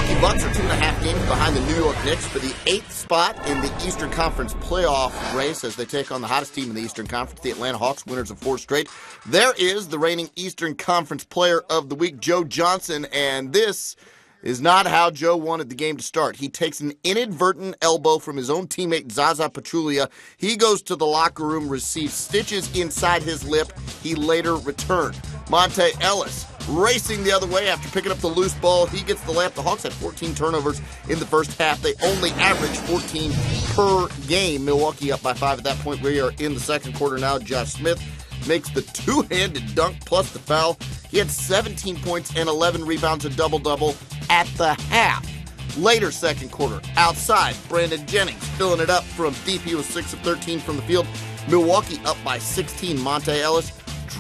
Milwaukee Bucks are 2.5 games behind the New York Knicks for the 8th spot in the Eastern Conference playoff race as they take on the hottest team in the Eastern Conference, the Atlanta Hawks, winners of 4 straight. There is the reigning Eastern Conference Player of the Week, Joe Johnson, and this is not how Joe wanted the game to start. He takes an inadvertent elbow from his own teammate, Zaza Pachulia. He goes to the locker room, receives stitches inside his lip. He later returned. Monte Ellis racing the other way after picking up the loose ball. He gets the layup. The Hawks had 14 turnovers in the first half. They only averaged 14 per game. Milwaukee up by 5 at that point. We are in the second quarter now. Josh Smith makes the two-handed dunk plus the foul. He had 17 points and 11 rebounds, a double-double at the half. Later second quarter, outside, Brandon Jennings filling it up from deep. He was 6 of 13 from the field. Milwaukee up by 16. Monte Ellis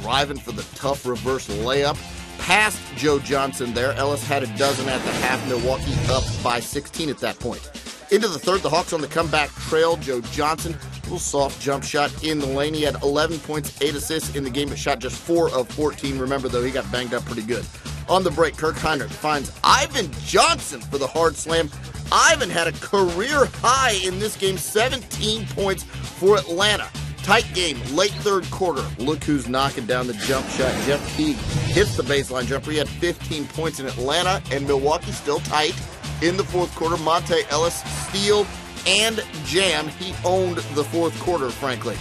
driving for the tough reverse layup past Joe Johnson there. Ellis had a dozen at the half. Milwaukee up by 16 at that point. Into the third, the Hawks on the comeback trail. Joe Johnson, a little soft jump shot in the lane. He had 11 points, 8 assists in the game, but shot just 4 of 14. Remember, though, he got banged up pretty good. On the break, Kirk Hinrich finds Ivan Johnson for the hard slam. Ivan had a career high in this game, 17 points for Atlanta. Tight game, late third quarter. Look who's knocking down the jump shot. Jeff Teague hits the baseline jumper. He had 15 points in Atlanta, and Milwaukee still tight in the fourth quarter. Monte Ellis, steal and jam. He owned the fourth quarter, frankly.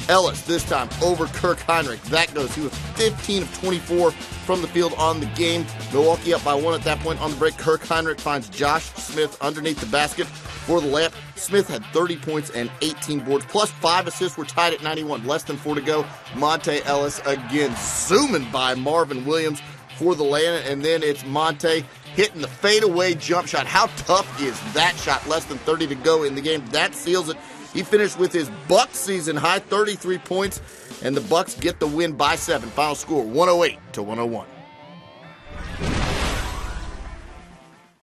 Ellis, this time over Kirk Hinrich. That goes. He was 15 of 24 from the field on the game. Milwaukee up by 1 at that point. On the break, Kirk Hinrich finds Josh Smith underneath the basket for the layup. Smith had 30 points and 18 boards, plus 5 assists. We're tied at 91. Less than 4 to go. Monte Ellis again zooming by Marvin Williams for the lay-in, and then it's Monte hitting the fadeaway jump shot. How tough is that shot? Less than 30 to go in the game. That seals it. He finished with his Bucks season high, 33 points, and the Bucks get the win by 7. Final score, 108-101.